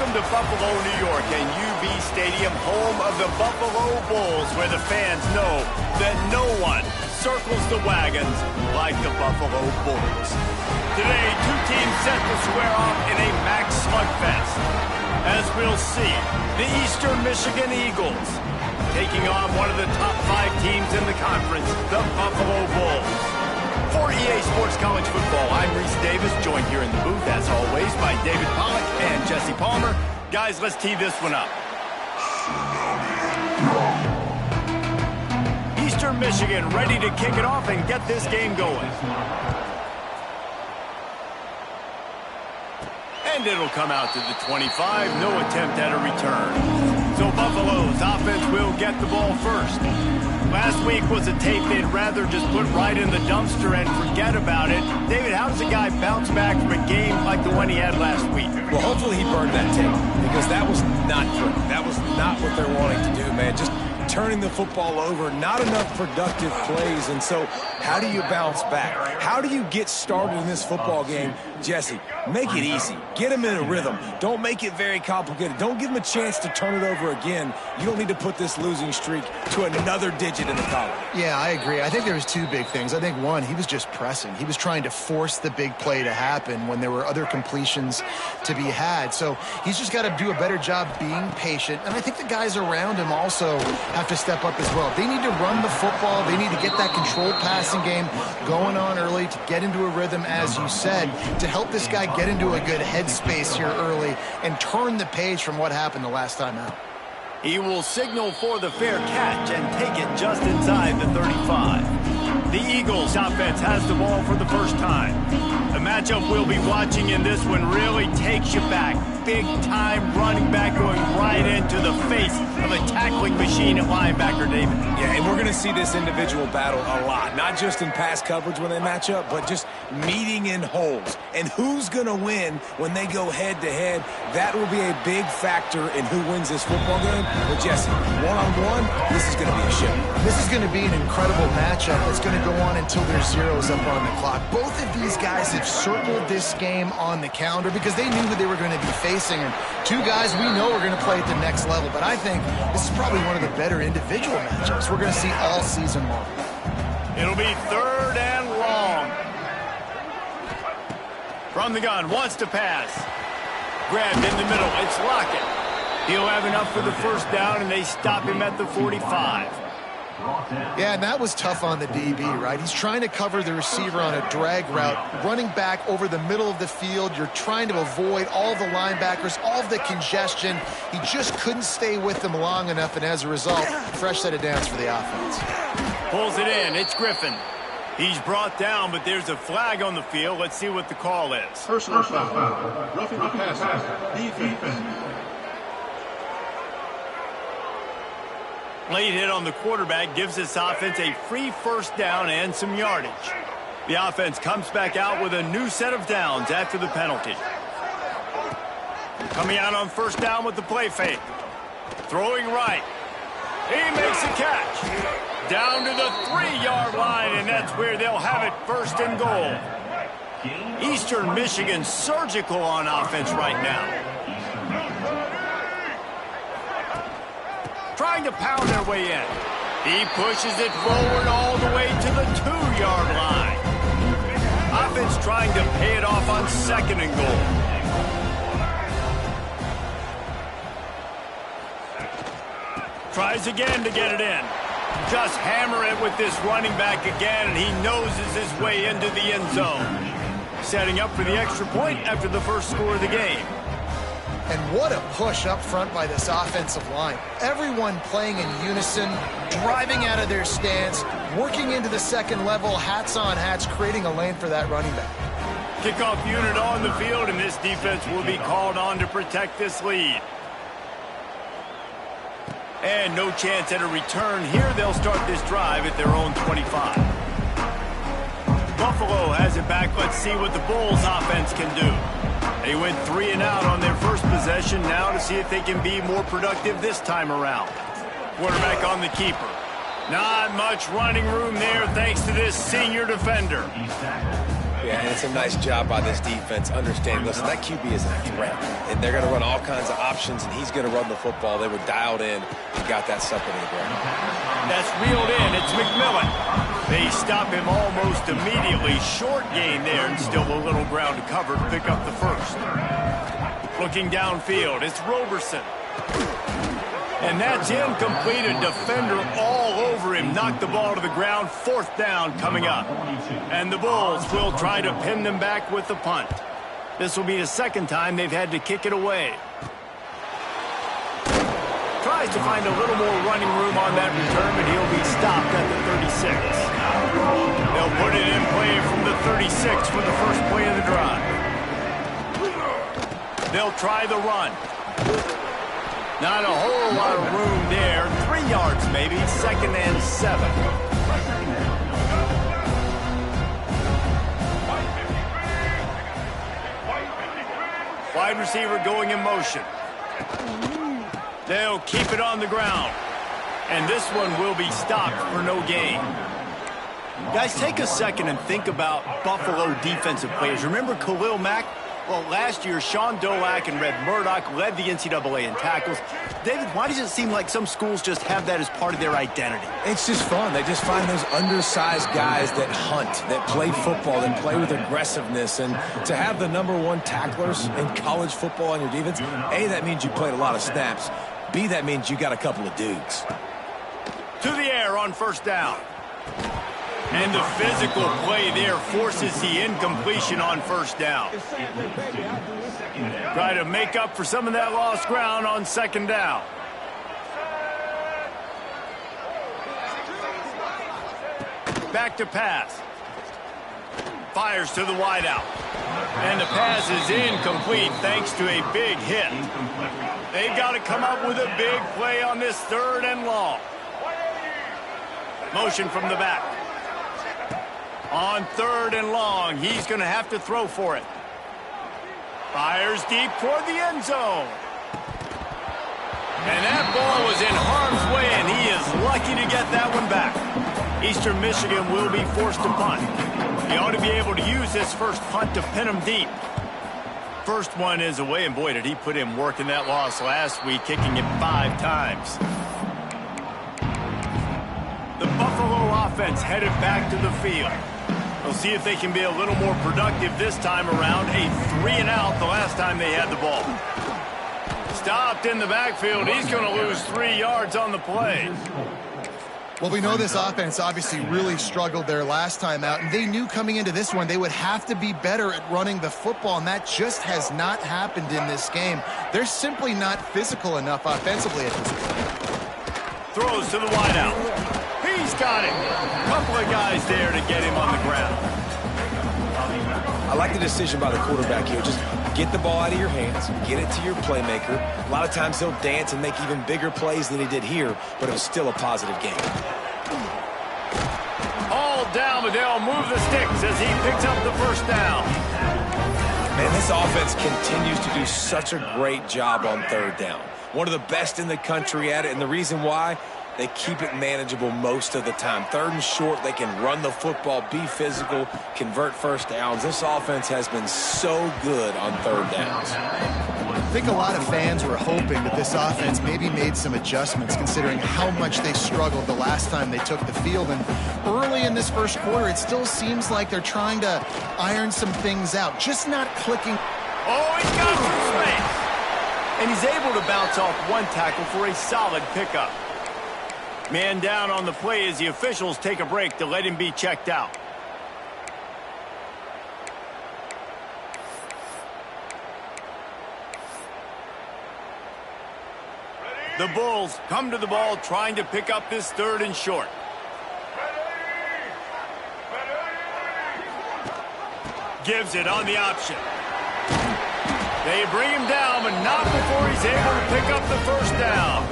Welcome to Buffalo, New York, and UB Stadium, home of the Buffalo Bulls, where the fans know that no one circles the wagons like the Buffalo Bulls. Today, two teams set to square off in a max slugfest. As we'll see, the Eastern Michigan Eagles taking on one of the top 5 teams in the conference, the Buffalo Bulls. For EA Sports College Football, I'm Reese Davis, joined here in the booth, as always, by David Pollack and Jesse Palmer. Guys, let's tee this one up. Eastern Michigan ready to kick it off and get this game going. And it'll come out to the 25, no attempt at a return. So Buffalo's offense will get the ball first. Last week was a tape they'd rather just put right in the dumpster and forget about it. David, how does a guy bounce back from a game like the one he had last week? Well, hopefully he burned that tape, because that was not good. That was not what they're wanting to do, man. Just turning the football over, not enough productive plays. And so how do you bounce back? How do you get started in this football game? Jesse, make it easy. Get him in a rhythm. Don't make it very complicated. Don't give him a chance to turn it over again. You don't need to put this losing streak to another digit in the column. Yeah, I agree. I think there was two big things. I think, one, he was just pressing. He was trying to force the big play to happen when there were other completions to be had. So he's just got to do a better job being patient. And I think the guys around him also have to step up as well. They need to run the football. They need to get that controlled passing game going on early to get into a rhythm, as you said, to help this guy get into a good headspace here early and turn the page from what happened the last time out. He will signal for the fair catch and take it just inside the 35. The Eagles offense has the ball for the first time. The matchup we'll be watching in this one really takes you back. Big-time running back going right into the face of a tackling machine at linebacker, David. Yeah, and we're going to see this individual battle a lot. Not just in pass coverage when they match up, but just meeting in holes. And who's going to win when they go head-to-head? That will be a big factor in who wins this football game. But, Jesse, one-on-one, this is going to be a show. This is going to be an incredible matchup that's going to go on until there's zeros up on the clock. Both of these guys have circled this game on the calendar because they knew who they were going to be facing. And two guys we know are going to play at the next level. But I think this is probably one of the better individual matchups we're going to see all season long. It'll be 3rd and long. From the gun, wants to pass. Grabbed in the middle. It's Lockett. He'll have enough for the first down, and they stop him at the 45. Yeah, and that was tough on the DB, right? He's trying to cover the receiver on a drag route, running back over the middle of the field. You're trying to avoid all the linebackers, all of the congestion. He just couldn't stay with them long enough, and as a result, fresh set of downs for the offense. Pulls it in. It's Griffin. He's brought down, but there's a flag on the field. Let's see what the call is. Personal foul. Roughing the passer. Defense. Late hit on the quarterback gives this offense a free first down and some yardage. The offense comes back out with a new set of downs after the penalty. Coming out on first down with the play fake. Throwing right. He makes a catch. Down to the 3-yard line, and that's where they'll have it, 1st and goal. Eastern Michigan surgical on offense right now. Trying to pound their way in. He pushes it forward all the way to the 2-yard line. Offense trying to pay it off on 2nd and goal. Tries again to get it in. Just hammer it with this running back again, and he noses his way into the end zone. Setting up for the extra point after the first score of the game. And what a push up front by this offensive line. Everyone playing in unison, driving out of their stance, working into the second level, hats on hats, creating a lane for that running back. Kickoff unit on the field, and this defense will be called on to protect this lead. And no chance at a return here. They'll start this drive at their own 25. Buffalo has it back. Let's see what the Bulls offense can do. They went 3 and out on their first possession. Now to see if they can be more productive this time around. Quarterback on the keeper. Not much running room there thanks to this senior defender. Yeah, and it's a nice job by this defense understanding, listen, that QB is a threat, and they're going to run all kinds of options, and he's going to run the football. They were dialed in and got that sucker to the ground. That's reeled in. It's McMillan. They stop him almost immediately. Short gain there, and still a little ground to cover to pick up the first. Looking downfield, it's Roberson. And that's incomplete. A defender all over him. Knocked the ball to the ground. 4th down coming up. And the Bulls will try to pin them back with the punt. This will be the 2nd time they've had to kick it away. Tries to find a little more running room on that return, but he'll be stopped at the 36. They'll put it in play from the 36 for the first play of the drive. They'll try the run. Not a whole lot of room there. 3 yards maybe. 2nd and 7. Wide receiver going in motion. They'll keep it on the ground. And this one will be stopped for no gain. Guys, take a second and think about Buffalo defensive players. Remember Khalil Mack? Well, last year, Sean Doak and Red Murdoch led the NCAA in tackles. David, why does it seem like some schools just have that as part of their identity? It's just fun. They just find those undersized guys that hunt, that play football, that play with aggressiveness. And to have the #1 tacklers in college football on your defense, A, that means you played a lot of snaps. B, that means you got a couple of dudes. To the air on 1st down. And the physical play there forces the incompletion on 1st down. Try to make up for some of that lost ground on 2nd down. Back to pass. Fires to the wideout. And the pass is incomplete thanks to a big hit. They've got to come up with a big play on this 3rd and long. Motion from the back. On 3rd and long, he's going to have to throw for it. Fires deep toward the end zone. And that ball was in harm's way, and he is lucky to get that one back. Eastern Michigan will be forced to punt. He ought to be able to use this first punt to pin him deep. First one is away, and boy, did he put in work in that loss last week, kicking it 5 times. The Buffalo offense headed back to the field. We'll see if they can be a little more productive this time around. A 3-and-out the last time they had the ball. Stopped in the backfield. He's going to lose 3 yards on the play. Well, we know this offense obviously really struggled there last time out, and they knew coming into this one they would have to be better at running the football, and that just has not happened in this game. They're simply not physical enough offensively at this point. Throws to the wideout. He's got it. A couple of guys there to get him on the ground. I like the decision by the quarterback here. Just get the ball out of your hands, get it to your playmaker. A lot of times he'll dance and make even bigger plays than he did here, but it was still a positive game. All down, but they'll move the sticks as he picks up the 1st down. Man, this offense continues to do such a great job on 3rd down. One of the best in the country at it, and the reason why, they keep it manageable most of the time. 3rd and short, they can run the football, be physical, convert 1st downs. This offense has been so good on 3rd downs. I think a lot of fans were hoping that this offense maybe made some adjustments considering how much they struggled the last time they took the field. And early in this 1st quarter, it still seems like they're trying to iron some things out, just not clicking. Oh, he's got some space. And he's able to bounce off 1 tackle for a solid pickup. Man down on the play as the officials take a break to let him be checked out. The Bulls come to the ball trying to pick up this 3rd and short. Gives it on the option. They bring him down, but not before he's able to pick up the 1st down.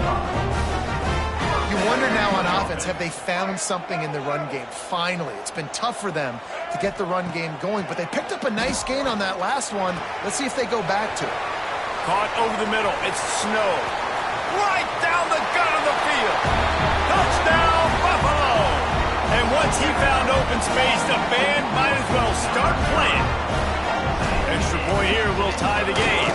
You wonder now on offense, have they found something in the run game? Finally, it's been tough for them to get the run game going, but they picked up a nice gain on that last one. Let's see if they go back to it. Caught over the middle. It's Snow. Right down the gut of the field. Touchdown, Buffalo! And once he found open Open space, the band might as well start playing. Extra point here will tie the game.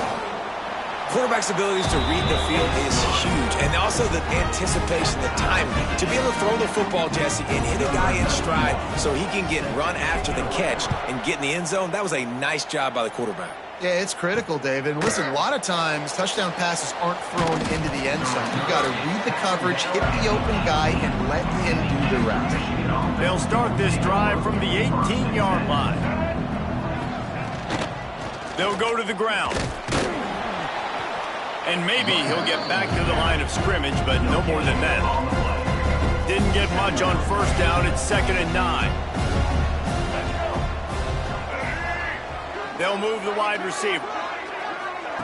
Quarterback's abilities to read the field is huge, and also the anticipation, the timing. To be able to throw the football, Jesse, and hit a guy in stride so he can get run after the catch and get in the end zone, that was a nice job by the quarterback. Yeah, it's critical, David. And listen, a lot of times touchdown passes aren't thrown into the end zone. You've got to read the coverage, hit the open guy, and let him do the rest. They'll start this drive from the 18-yard line. They'll go to the ground. And maybe he'll get back to the line of scrimmage, but no more than that. Didn't get much on first down. It's 2nd and 9. They'll move the wide receiver.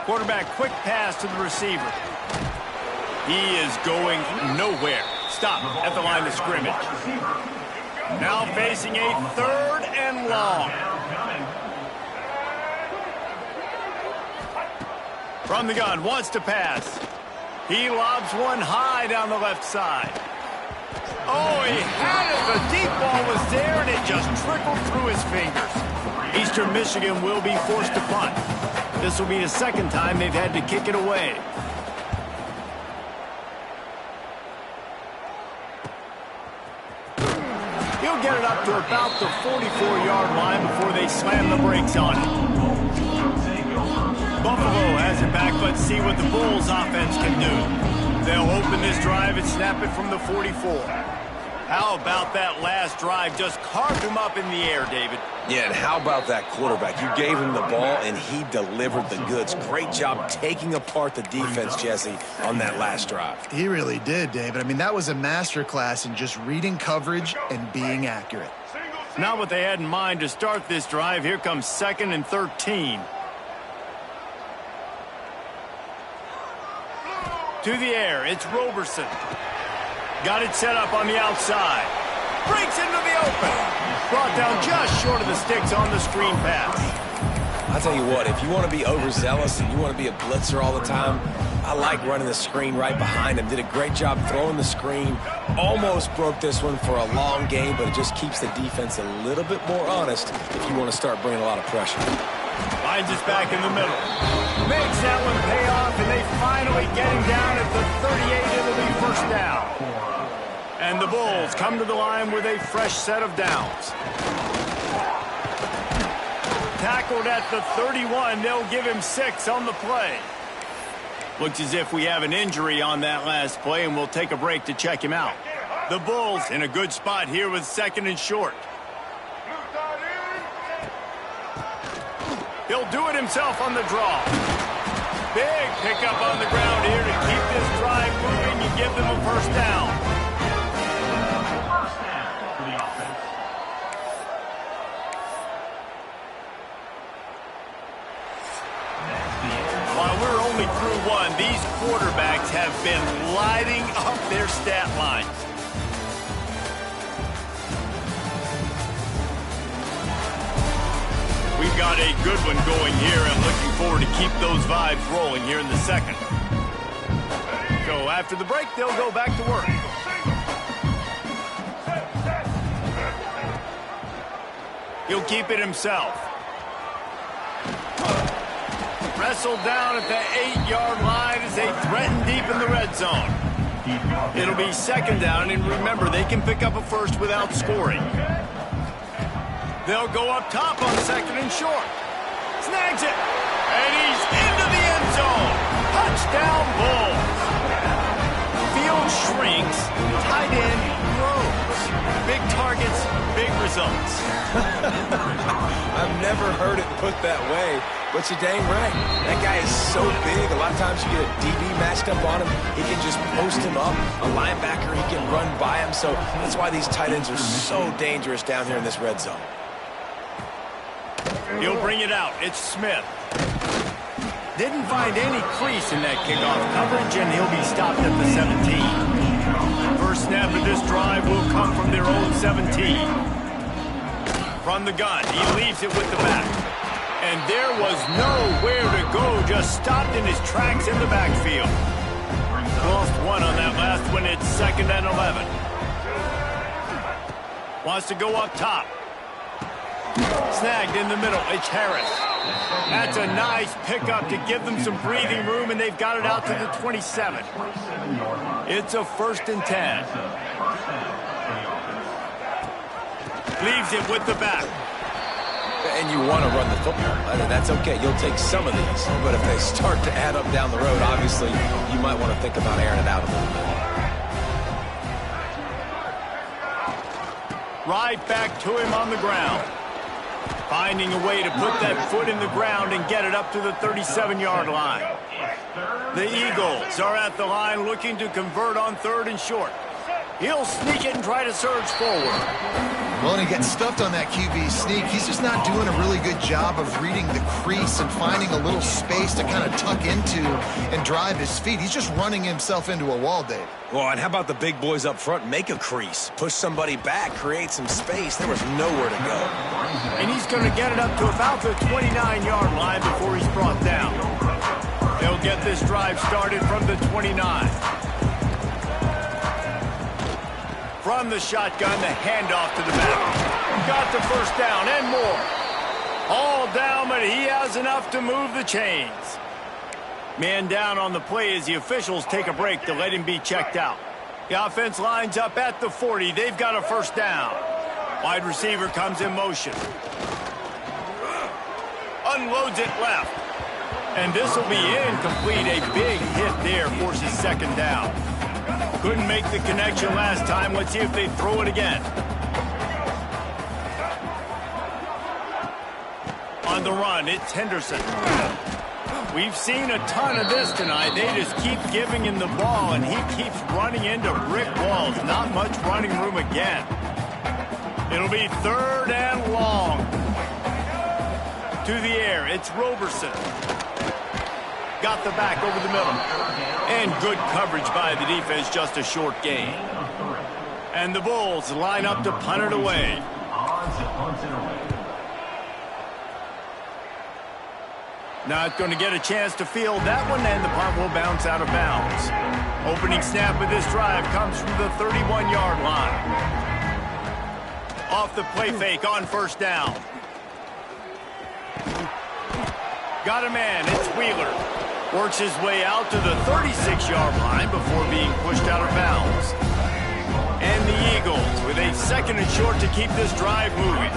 Quarterback quick pass to the receiver. He is going nowhere. Stop at the line of scrimmage. Now facing a 3rd and long. From the gun, wants to pass. He lobs one high down the left side. Oh, he had it. The deep ball was there, and it just trickled through his fingers. Eastern Michigan will be forced to punt. This will be the 2nd time they've had to kick it away. He'll get it up to about the 44-yard line before they slam the brakes on it. Buffalo has it back. Let's see what the Bulls offense can do. They'll open this drive and snap it from the 44. How about that last drive? Just carved him up in the air, David. Yeah, and how about that quarterback? You gave him the ball, and he delivered the goods. Great job taking apart the defense, Jesse, on that last drive. He really did, David. I mean, that was a masterclass in just reading coverage and being accurate. Not what they had in mind to start this drive. Here comes 2nd and 13. To the air, it's Roberson. Got it set up on the outside. Breaks into the open. Brought down just short of the sticks on the screen pass. I'll tell you what, if you want to be overzealous and you want to be a blitzer all the time, I like running the screen right behind him. Did a great job throwing the screen. Almost broke this one for a long game, but it just keeps the defense a little bit more honest if you want to start bringing a lot of pressure. Finds us back in the middle. Makes that one pay off, and they finally get him down at the 38. It'll be 1st down. And the Bulls come to the line with a fresh set of downs. Tackled at the 31. They'll give him 6 on the play. Looks as if we have an injury on that last play, and we'll take a break to check him out. The Bulls in a good spot here with 2nd and short. He'll do it himself on the draw. Big pickup on the ground here to keep this drive moving and give them a 1st down. While we're only through one, these quarterbacks have been lighting up their stat lines. We've got a good one going here, and looking forward to keep those vibes rolling here in the 2nd. So after the break, they'll go back to work. He'll keep it himself. Wrestled down at the 8-yard line as they threaten deep in the red zone. It'll be 2nd down, and remember, they can pick up a 1st without scoring. They'll go up top on 2nd and short. Snags it. And he's into the end zone. Touchdown, Bulls. Field shrinks. Tight end grows. Big targets, big results. I've never heard it put that way, but you're dang right. That guy is so big. A lot of times you get a DB matched up on him. He can just post him up. A linebacker, he can run by him. So that's why these tight ends are so dangerous down here in this red zone. He'll bring it out. It's Smith. Didn't find any crease in that kickoff coverage, and he'll be stopped at the 17. First snap of this drive will come from their own 17. From the gun, he leaves it with the back. And there was nowhere to go, just stopped in his tracks in the backfield. Lost one on that last one. It's 2nd and 11. Wants to go up top. Snagged in the middle. It's Harris. That's a nice pickup to give them some breathing room, and they've got it out to the 27. It's a 1st and 10. Leaves it with the back. And you want to run the football. That's okay. You'll take some of these. But if they start to add up down the road, obviously, you might want to think about airing it out a little bit. Right back to him on the ground. Finding a way to put that foot in the ground and get it up to the 37-yard line. The Eagles are at the line looking to convert on 3rd and short. He'll sneak it and try to surge forward. Well, and he gets stuffed on that QB sneak. He's just not doing a really good job of reading the crease and finding a little space to kind of tuck into and drive his feet. He's just running himself into a wall, Dave. Well, and how about the big boys up front? Make a crease. Push somebody back. Create some space. There was nowhere to go. And he's going to get it up to about the 29-yard line before he's brought down. They'll get this drive started from the 29. From the shotgun, the handoff to the back. Got the first down and more. All down, but he has enough to move the chains. Man down on the play as the officials take a break to let him be checked out. The offense lines up at the 40. They've got a first down. Wide receiver comes in motion. Unloads it left. And this will be incomplete. A big hit there forces 2nd down. Couldn't make the connection last time. Let's see if they throw it again. On the run, it's Henderson. We've seen a ton of this tonight. They just keep giving him the ball, and he keeps running into brick walls. Not much running room again. It'll be 3rd and long. To the air, it's Roberson. Got the back over the middle. And good coverage by the defense, just a short gain. And the Bulls line up to punt it away. Not going to get a chance to field that one, and the punt will bounce out of bounds. Opening snap of this drive comes from the 31-yard line. Off the play fake on 1st down. Got a man, it's Wheeler. Works his way out to the 36-yard line before being pushed out of bounds. And the Eagles with a 2nd and short to keep this drive moving.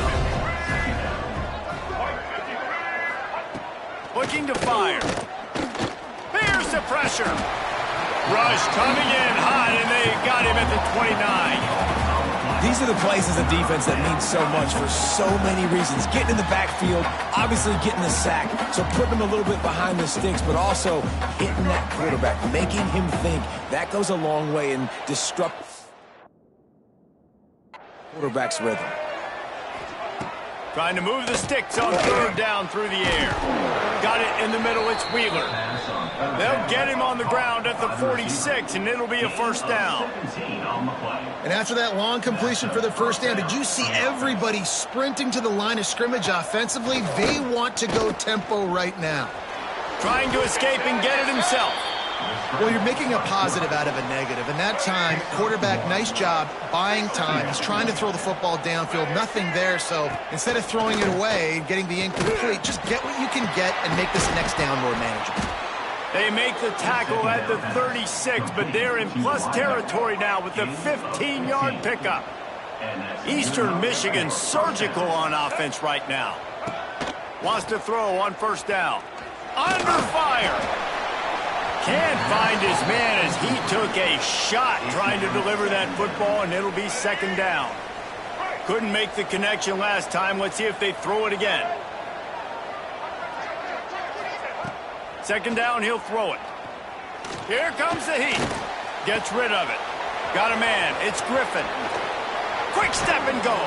Looking to fire. There's the pressure. Rush coming in hot, and they got him at the 29. These are the plays as a defense that mean so much for so many reasons. Getting in the backfield, obviously getting the sack, so putting him a little bit behind the sticks, but also hitting that quarterback, making him think. That goes a long way in disrupting quarterback's rhythm. Trying to move the sticks on 3rd down through the air. Got it in the middle, it's Wheeler. They'll get him on the ground at the 46, and it'll be a 1st down. And after that long completion for the 1st down, did you see everybody sprinting to the line of scrimmage offensively? They want to go tempo right now. Trying to escape and get it himself. Well, you're making a positive out of a negative. And that time, quarterback, nice job buying time. He's trying to throw the football downfield. Nothing there, so instead of throwing it away, getting the incomplete, just get what you can get and make this next down more manageable. They make the tackle at the 36, but they're in plus territory now with the 15-yard pickup. Eastern Michigan surgical on offense right now. Wants to throw on 1st down. Under fire. Can't find his man as he took a shot trying to deliver that football, and it'll be 2nd down. Couldn't make the connection last time. Let's see if they throw it again. 2nd down, he'll throw it. Here comes the heat. Gets rid of it. Got a man. It's Griffin. Quick step and go.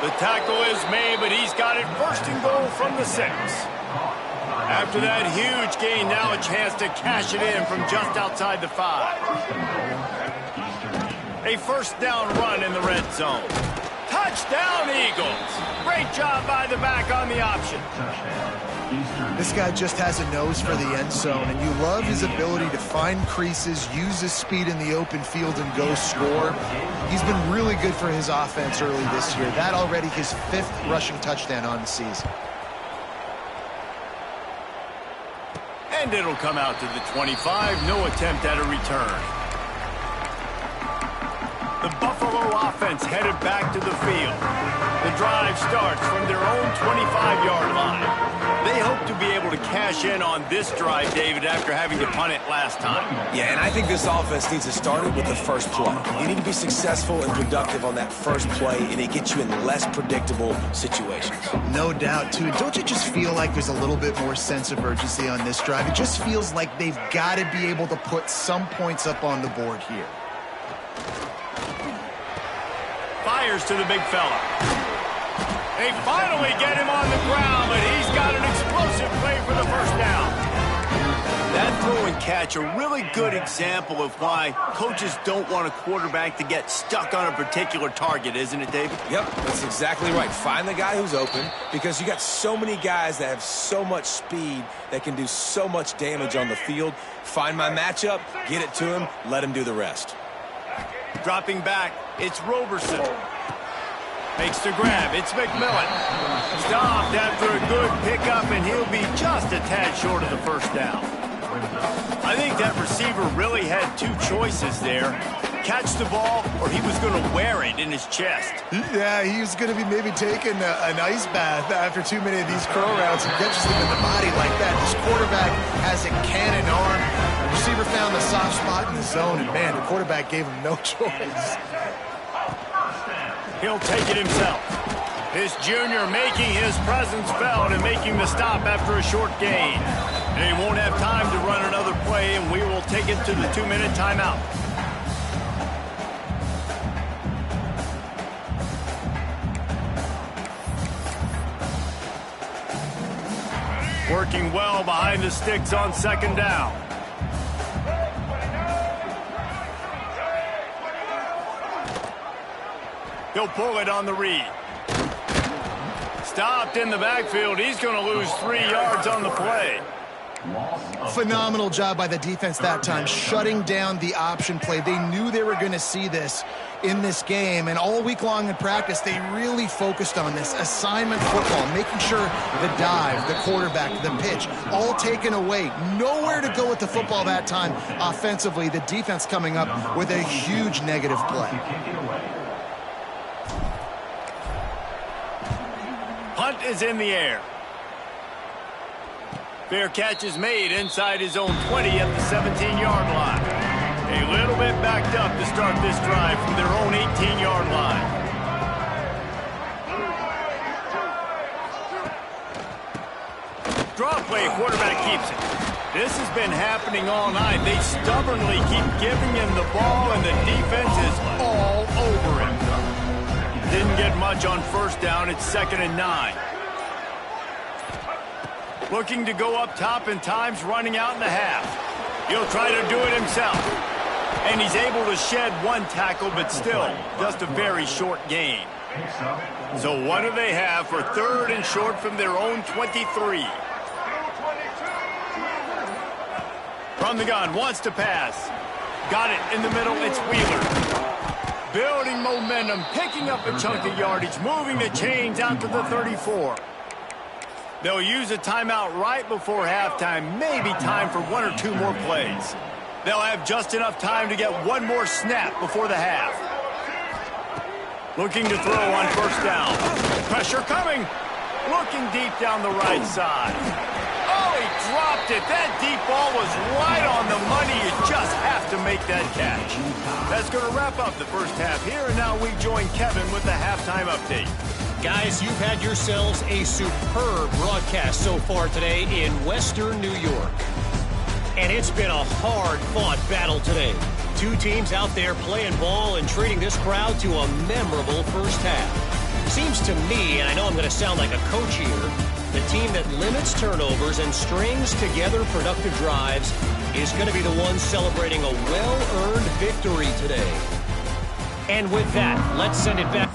The tackle is made, but he's got it 1st and goal from the 6. After that huge gain, now a chance to cash it in from just outside the 5. A 1st down run in the red zone. Touchdown, Eagles. Great job by the back on the option. This guy just has a nose for the end zone, and you love his ability to find creases, use his speed in the open field, and go score. He's been really good for his offense early this year. That already his 5th rushing touchdown on the season. And it'll come out to the 25. No attempt at a return. The Buffalo offense headed back to the field. The drive starts from their own 25-yard line. They hope to be able to cash in on this drive, David, after having to punt it last time. Yeah, and I think this offense needs to start it with the first play. You need to be successful and productive on that first play, and it gets you in less predictable situations. No doubt, too. Don't you just feel like there's a little bit more sense of urgency on this drive? It just feels like they've got to be able to put some points up on the board here. Fires to the big fella. They finally get him on the ground, but he's got an explosive play for the first down. That throw and catch, a really good example of why coaches don't want a quarterback to get stuck on a particular target, isn't it, David? Yep, that's exactly right. Find the guy who's open, because you got so many guys that have so much speed that can do so much damage on the field. Find my matchup, get it to him, let him do the rest. Dropping back, it's Roberson. Makes the grab, it's McMillan. Stopped after a good pickup, and he'll be just a tad short of the first down. I think that receiver really had 2 choices there. Catch the ball, or he was going to wear it in his chest. Yeah, he was going to be maybe taking an ice bath after too many of these curl routes and catches them in the body like that. This quarterback has a cannon arm. The receiver found the soft spot in the zone, and man, the quarterback gave him no choice. He'll take it himself. This junior making his presence felt and making the stop after a short gain. And he won't have time to run another play, and we will take it to the 2-minute timeout. Working well behind the sticks on 2nd down. He'll pull it on the read. Stopped in the backfield. He's going to lose 3 yards on the play. Phenomenal job by the defense that time, shutting down the option play. They knew they were going to see this in this game, and all week long in practice, they really focused on this assignment football, making sure the dive, the quarterback, the pitch, all taken away. Nowhere to go with the football that time offensively. The defense coming up with a huge negative play. Punt is in the air. Fair catch is made inside his own 20 at the 17-yard line. A little bit backed up to start this drive from their own 18-yard line. Draw play, quarterback keeps it. This has been happening all night. They stubbornly keep giving him the ball, and the defense is all over him. Didn't get much on first down. It's 2nd and 9. Looking to go up top, and time's running out in the half. He'll try to do it himself. And he's able to shed 1 tackle, but still just a very short gain. So what do they have for 3rd and short from their own 23? From the gun, wants to pass. Got it in the middle, it's Wheeler. Building momentum, picking up a chunk of yardage, moving the chains out to the 34. They'll use a timeout right before halftime, maybe time for 1 or 2 more plays. They'll have just enough time to get 1 more snap before the half. Looking to throw on first down. Pressure coming. Looking deep down the right side. Oh, he dropped it. That deep ball was right on the money. You just have to make that catch. That's going to wrap up the first half here, and now we join Kevin with the halftime update. Guys, you've had yourselves a superb broadcast so far today in Western New York. And it's been a hard-fought battle today. 2 teams out there playing ball and treating this crowd to a memorable first half. Seems to me, and I know I'm going to sound like a coach here, the team that limits turnovers and strings together productive drives is going to be the one celebrating a well-earned victory today. And with that, let's send it back.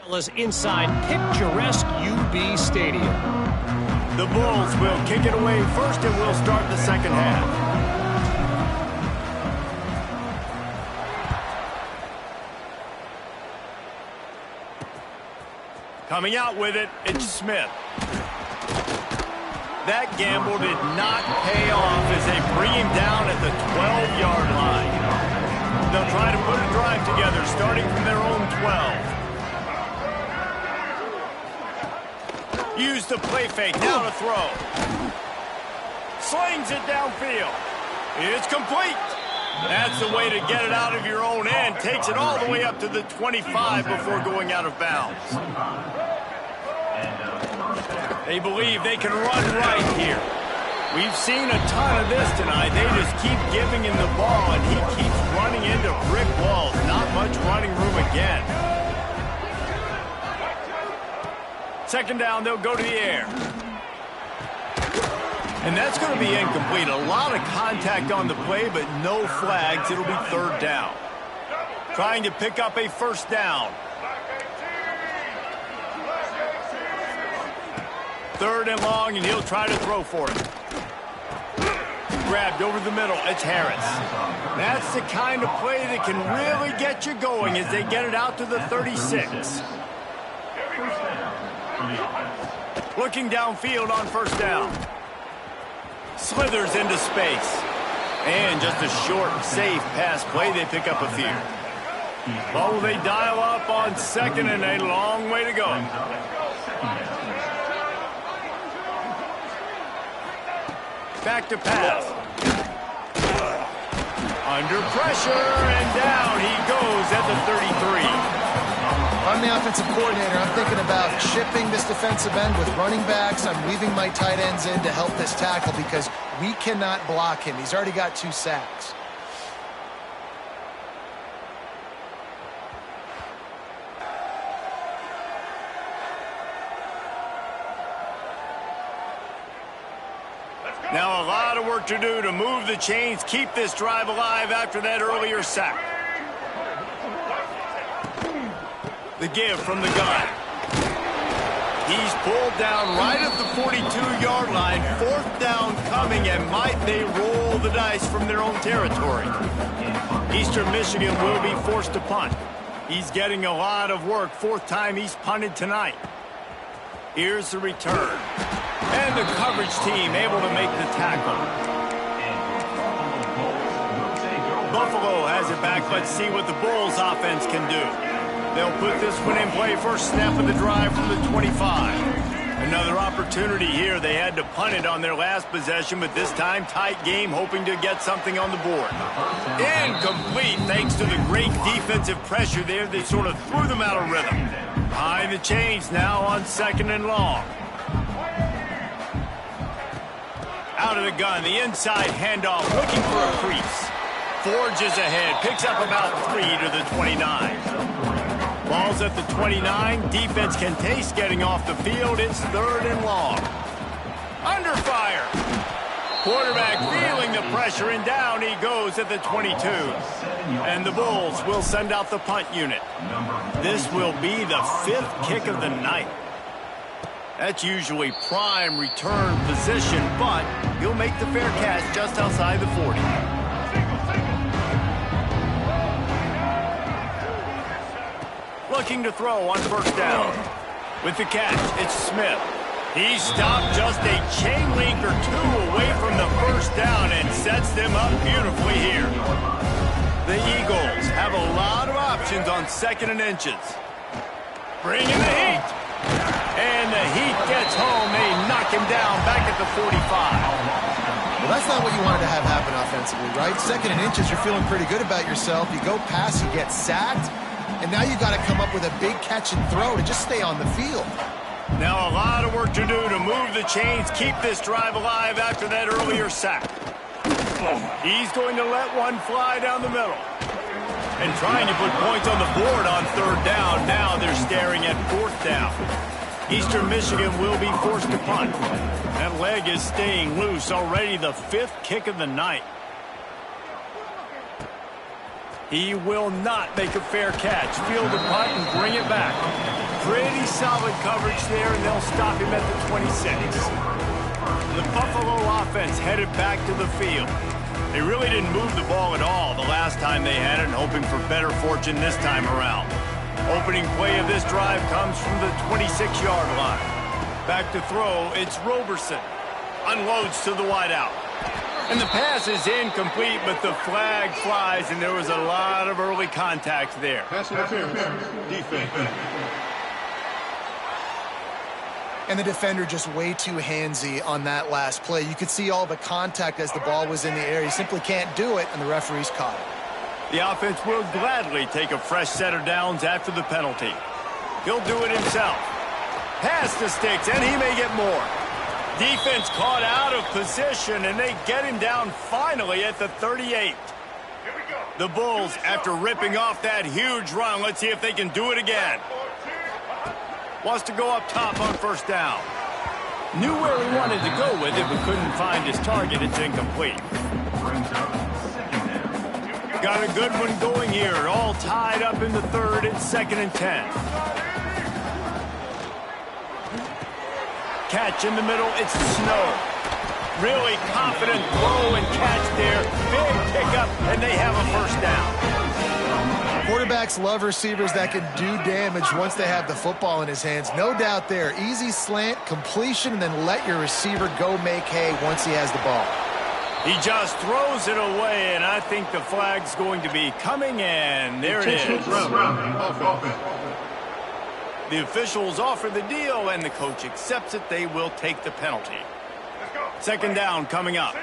spotless inside picturesque UB Stadium. The Bulls will kick it away first, and we'll start the second half. Coming out with it, it's Smith. That gamble did not pay off as they bring him down at the 12-yard line. They'll try to put a drive together, starting from their own 12. Use the play fake, now to throw. Slings it downfield. It's complete. That's the way to get it out of your own end. Takes it all the way up to the 25 before going out of bounds. They believe they can run right here. We've seen a ton of this tonight. They just keep giving him the ball, and he keeps running into brick walls. Not much running room again. Second down, they'll go to the air. And that's going to be incomplete. A lot of contact on the play, but no flags. It'll be third down. Trying to pick up a first down. Third and long, and he'll try to throw for it. Grabbed over the middle. It's Harris. That's the kind of play that can really get you going as they get it out to the 36. Looking downfield on first down. Slithers into space. And just a short, safe pass play. They pick up a few. Oh, they dial up on second, and a long way to go. Back to pass. Under pressure, and down he goes at the 33. I'm the offensive coordinator. I'm thinking about chipping this defensive end with running backs. I'm leaving my tight ends in to help this tackle because we cannot block him. He's already got 2 sacks. Now a lot of work to do to move the chains, keep this drive alive after that earlier sack. The give from the gun. He's pulled down right at the 42-yard line. Fourth down coming, and might they roll the dice from their own territory. Eastern Michigan will be forced to punt. He's getting a lot of work. 4th time he's punted tonight. Here's the return. And the coverage team able to make the tackle. Buffalo has it back. Let's see what the Bulls offense can do. They'll put this one in play. First snap of the drive from the 25. Another opportunity here. They had to punt it on their last possession, but this time tight game, hoping to get something on the board. Incomplete thanks to the great defensive pressure there. They sort of threw them out of rhythm. Behind the chains now on second and long. Out of the gun, the inside handoff, looking for a crease. Forges ahead, picks up about 3 to the 29. Ball's at the 29. Defense can taste getting off the field. It's third and long. Under fire. Quarterback feeling the pressure, and down he goes at the 22. And the Bulls will send out the punt unit. This will be the 5th kick of the night. That's usually prime return position, but he'll make the fair catch just outside the 40. Looking to throw on first down. With the catch, it's Smith. He stopped just a chain link or 2 away from the first down and sets them up beautifully here. The Eagles have a lot of options on 2nd and inches. Bring in the heat. And the heat gets home. They knock him down back at the 45. Well, that's not what you wanted to have happen offensively, right? 2nd and inches, you're feeling pretty good about yourself. You go past, you get sacked, and now you got to come up with a big catch and throw to just stay on the field. Now a lot of work to do to move the chains, keep this drive alive after that earlier sack. He's going to let one fly down the middle. And trying to put points on the board on third down. Now they're staring at 4th down. Eastern Michigan will be forced to punt. That leg is staying loose. Already the 5th kick of the night. He will not make a fair catch. Field the punt and bring it back. Pretty solid coverage there, and they'll stop him at the 26. The Buffalo offense headed back to the field. They really didn't move the ball at all the last time they had it, hoping for better fortune this time around. Opening play of this drive comes from the 26-yard line. Back to throw, it's Roberson. Unloads to the wideout. And the pass is incomplete, but the flag flies, and there was a lot of early contact there. Pass interference. Defense. And the defender just way too handsy on that last play. You could see all the contact as the ball was in the air. He simply can't do it, and the referee's caught it. The offense will gladly take a fresh set of downs after the penalty. He'll do it himself. Pass the sticks, and he may get more. Defense caught out of position, and they get him down finally at the 38. The Bulls, after ripping off that huge run, let's see if they can do it again. Wants to go up top on first down. Knew where he wanted to go with it, but couldn't find his target. It's incomplete. Got a good one going here. All tied up in the third. It's 2nd and 10. Catch in the middle. It's Snow. Really confident throw and catch there. Big pickup, and they have a first down. Quarterbacks love receivers that can do damage once they have the football in his hands. No doubt there. Easy slant, completion, and then let your receiver go make hay once he has the ball. He just throws it away, and I think the flag's going to be coming in. There it is. The officials offer the deal, and the coach accepts it. They will take the penalty. 2nd down coming up.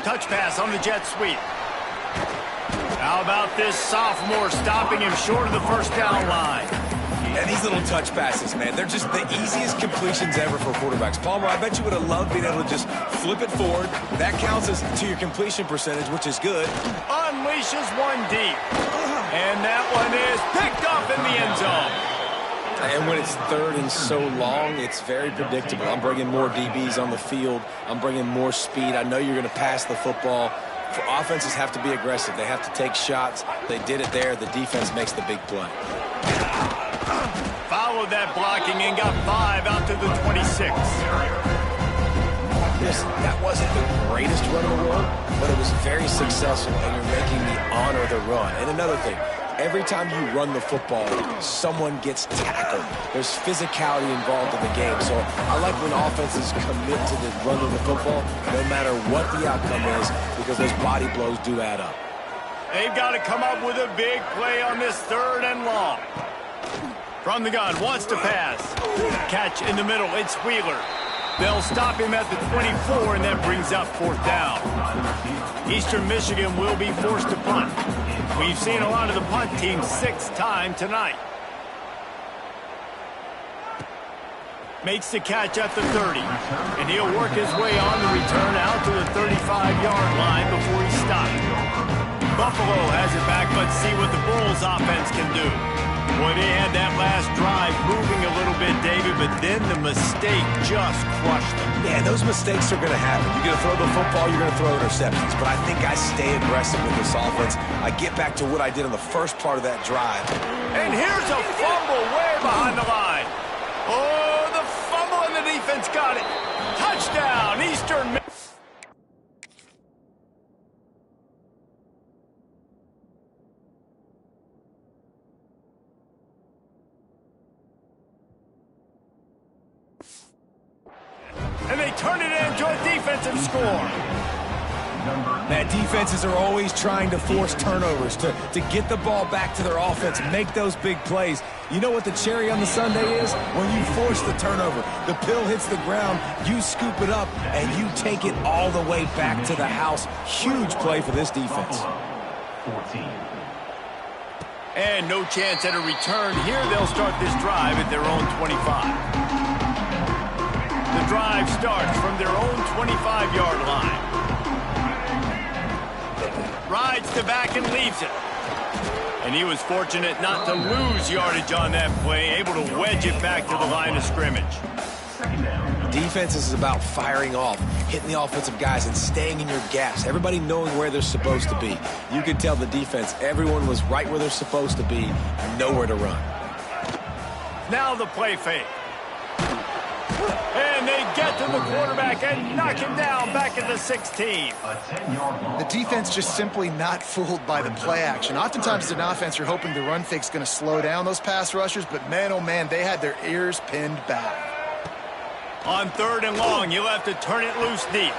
Touch pass on the jet sweep. How about this sophomore stopping him short of the first down line? And these little touch passes, man, they're just the easiest completions ever for quarterbacks. Palmer, I bet you would have loved being able to just flip it forward. That counts as to your completion percentage, which is good. Unleashes one deep. And that one is picked up in the end zone. And when it's third and so long, it's very predictable. I'm bringing more DBs on the field. I'm bringing more speed. I know you're going to pass the football. Offenses have to be aggressive. They have to take shots. They did it there. The defense makes the big play. Followed that blocking and got 5 out to the 26. That wasn't the greatest run in the world, but it was very successful, and you're making me honor the run. And another thing, every time you run the football, someone gets tackled. There's physicality involved in the game. So I like when offenses commit to the run of the football, no matter what the outcome is, because those body blows do add up. They've got to come up with a big play on this 3rd and long. From the gun, wants to pass. Catch in the middle, it's Wheeler. They'll stop him at the 24, and that brings up 4th down. Eastern Michigan will be forced to punt. We've seen a lot of the punt team 6th time tonight. Makes the catch at the 30, and he'll work his way on the return out to the 35-yard line before he's stopped. Buffalo has it back. Let's see what the Bulls offense can do. Boy, they had that last drive moving a little bit, David, but then the mistake just crushed them. Yeah, those mistakes are going to happen. You're going to throw the football, you're going to throw interceptions. But I think I stay aggressive with this offense. I get back to what I did on the first part of that drive. And here's a fumble way behind the line. Oh, the fumble, and the defense got it. Touchdown, Eastern Michigan. And they turn it into a defensive score. That defenses are always trying to force turnovers, to get the ball back to their offense, make those big plays. You know what the cherry on the sundae is? When you force the turnover, the pill hits the ground, you scoop it up, and you take it all the way back to the house. Huge play for this defense. 14. And no chance at a return here. They'll start this drive at their own 25. The drive starts from their own 25-yard line. Rides the back and leaves it. And he was fortunate not to lose yardage on that play, able to wedge it back to the line of scrimmage. 2nd down. Defense is about firing off, hitting the offensive guys, and staying in your gaps. Everybody knowing where they're supposed to be. You could tell the defense, everyone was right where they're supposed to be, nowhere to run. Now the play fake. And they get to the quarterback and knock him down back at the 16. The defense just simply not fooled by the play action. Oftentimes as an offense, you're hoping the run fake's going to slow down those pass rushers, but man, oh man, they had their ears pinned back. On 3rd and long, you'll have to turn it loose deep.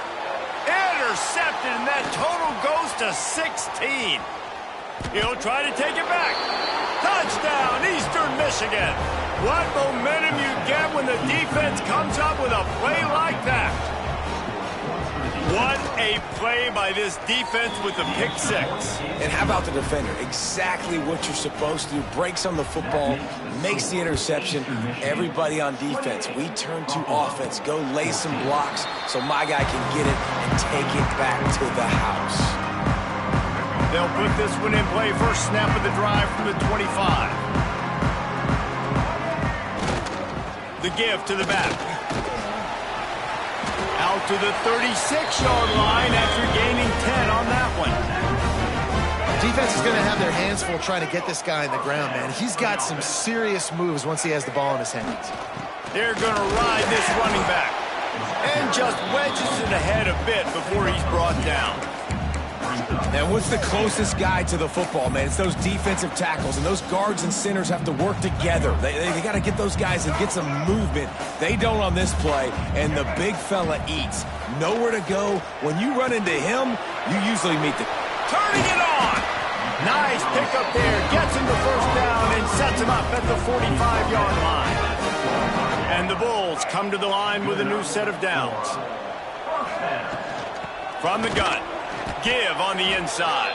Intercepted, and that total goes to 16. He'll try to take it back. Touchdown, Eastern Michigan. What momentum you get when the defense comes up with a play like that. What a play by this defense with the pick 6. And how about the defender? Exactly what you're supposed to do. Breaks on the football, makes the interception. Everybody on defense, we turn to offense. Go lay some blocks so my guy can get it and take it back to the house. They'll put this one in play. First snap of the drive from the 25. The give to the back. Out to the 36-yard line after gaining 10 on that one. Defense is going to have their hands full trying to get this guy in the ground, man. He's got some serious moves once he has the ball in his hands. They're going to ride this running back. And just wedges it ahead a bit before he's brought down. And what's the closest guy to the football, man? It's those defensive tackles, and those guards and centers have to work together. They got to get those guys and get some movement. They don't on this play, and the big fella eats. Nowhere to go. When you run into him, you usually meet the... Turning it on! Nice pickup there. Gets him the first down and sets him up at the 45-yard line. And the Bulls come to the line with a new set of downs. From the gun. Give on the inside.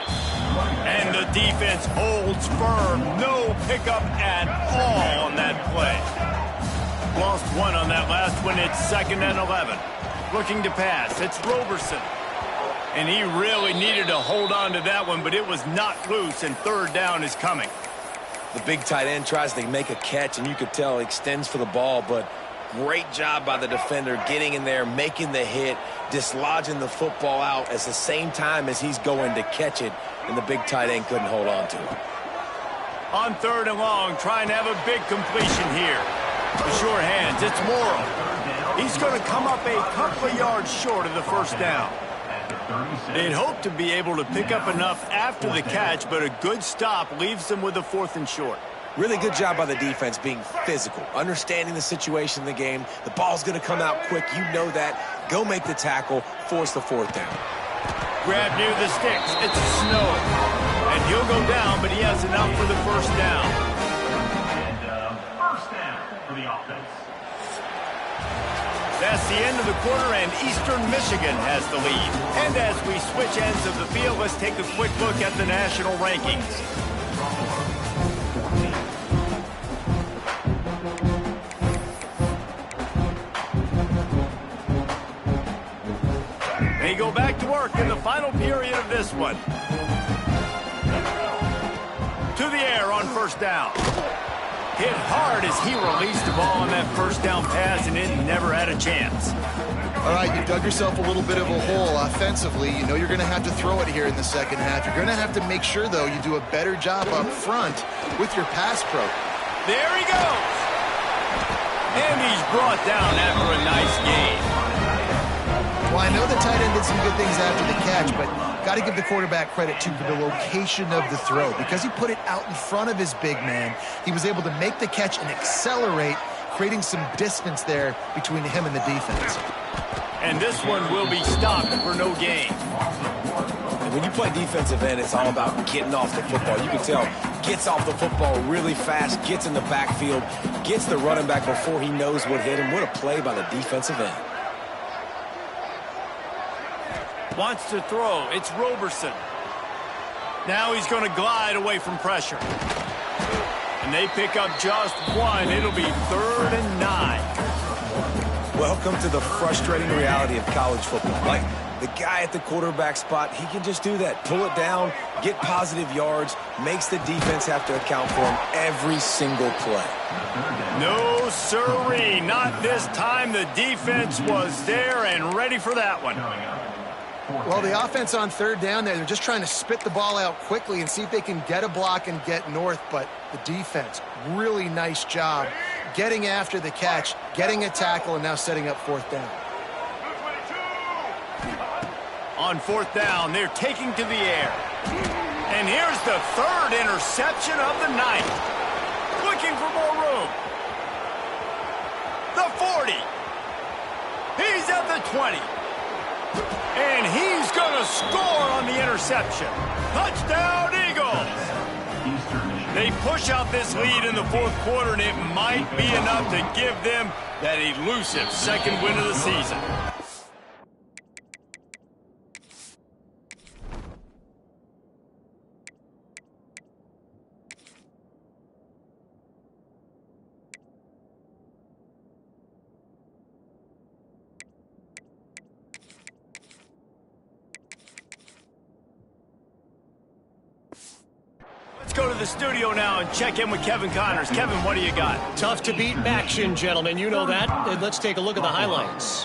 And the defense holds firm. No pickup at all on that play. Lost one on that last one. It's 2nd and 11. Looking to pass. It's Roberson. And he really needed to hold on to that one, but it was knocked loose, and 3rd down is coming. The big tight end tries to make a catch, and you could tell he extends for the ball, but great job by the defender getting in there, making the hit, dislodging the football out at the same time as he's going to catch it, and the big tight end couldn't hold on to it. On 3rd and long, trying to have a big completion here. The short hands, it's Morrow. He's going to come up a couple of yards short of the first down. They'd hope to be able to pick up enough after the catch, but a good stop leaves them with a 4th and short. Really good job by the defense being physical, understanding the situation in the game. The ball's going to come out quick. You know that. Go make the tackle, force the 4th down. Grab near the sticks. It's Snow. And he'll go down, but he has enough for the first down. And first down for the offense. That's the end of the quarter, and Eastern Michigan has the lead. And as we switch ends of the field, let's take a quick look at the national rankings. They go back to work in the final period of this one. To the air on first down. Hit hard as he released the ball on that first down pass, and it never had a chance. All right, you dug yourself a little bit of a hole offensively. You know you're going to have to throw it here in the second half. You're going to have to make sure, though, you do a better job up front with your pass pro. There he goes. And he's brought down after a nice gain. Well, I know the tight end did some good things after the catch, but got to give the quarterback credit to the location of the throw. Because he put it out in front of his big man, he was able to make the catch and accelerate, creating some distance there between him and the defense. And this one will be stopped for no gain. When you play defensive end, it's all about getting off the football. You can tell, gets off the football really fast, gets in the backfield, gets the running back before he knows what hit him. What a play by the defensive end. Wants to throw. It's Roberson. Now he's going to glide away from pressure. And they pick up just one. It'll be 3rd and 9. Welcome to the frustrating reality of college football. Like, The guy at the quarterback spot, he can just do that. Pull it down, get positive yards, makes the defense have to account for him every single play. No, sirree. Not this time. The defense was there and ready for that one. Well, the offense on third down there, they're just trying to spit the ball out quickly and see if they can get a block and get north. But the defense, really nice job getting after the catch, getting a tackle, and now setting up fourth down. On fourth down, they're taking to the air. And here's the third interception of the night. Looking for more room. The 40. He's at the 20. And he's going to score on the interception. Touchdown, Eagles! They push out this lead in the fourth quarter, and it might be enough to give them that elusive second win of the season. Let's go to the studio now and check in with Kevin Connors. Kevin, what do you got? Tough to beat action, gentlemen. You know that. And let's take a look at the highlights.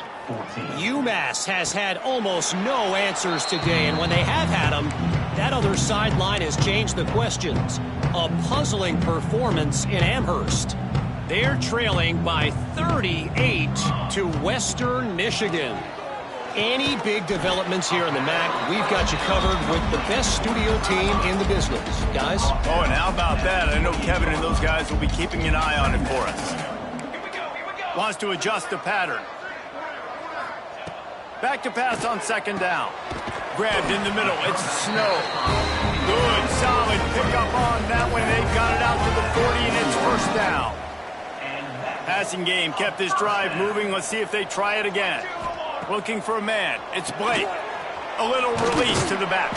UMass has had almost no answers today, and when they have had them, that other sideline has changed the questions. A puzzling performance in Amherst. They're trailing by 38 to Western Michigan. Any big developments here in the MAC, we've got you covered with the best studio team in the business. Guys? Oh, and how about that? I know Kevin and those guys will be keeping an eye on it for us. Wants to adjust the pattern. Back to pass on second down. Grabbed in the middle. It's Snow. Good, solid pickup on that one. They've got it out to the 40, and it's first down. Passing game kept this drive moving. Let's see if they try it again. Looking for a man. It's Blake. A little release to the back.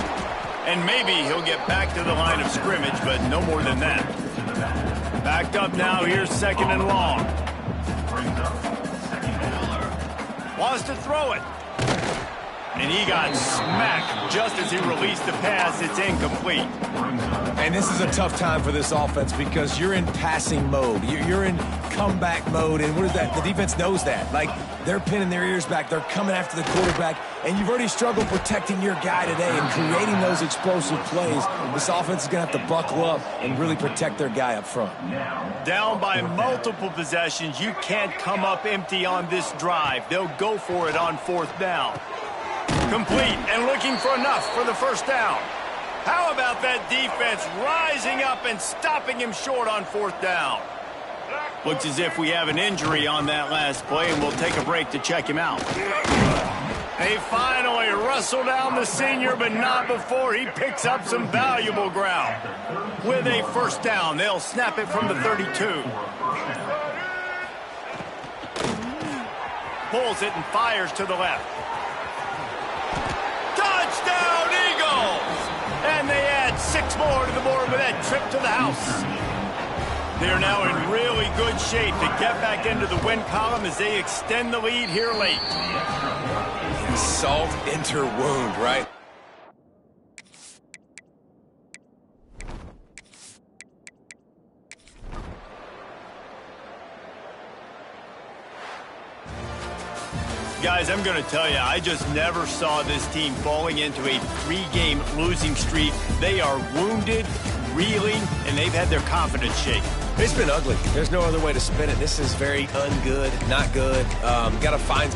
And maybe he'll get back to the line of scrimmage, but no more than that. Backed up now. Here's second and long. Wants to throw it. And he got smacked just as he released the pass. It's incomplete. And this is a tough time for this offense because you're in passing mode. You're in comeback mode, and what is that? The defense knows that. Like, they're pinning their ears back. They're coming after the quarterback, and you've already struggled protecting your guy today and creating those explosive plays. This offense is going to have to buckle up and really protect their guy up front. Down by multiple possessions. You can't come up empty on this drive. They'll go for it on fourth down. Complete and looking for enough for the first down. How about that defense rising up and stopping him short on fourth down? Looks as if we have an injury on that last play, and we'll take a break to check him out. They finally wrestle down the senior, but not before he picks up some valuable ground. With a first down, they'll snap it from the 32. Pulls it and fires to the left. Touchdown, Eagles! And they add 6 more to the board with that trip to the house. They're now in really good shape to get back into the win column as they extend the lead here late. Salt into wound, right? Guys, I'm going to tell you, I just never saw this team falling into a 3-game losing streak. They are wounded, reeling, and they've had their confidence shaken. It's been ugly. There's no other way to spin it. This is very ungood, not good. Got to find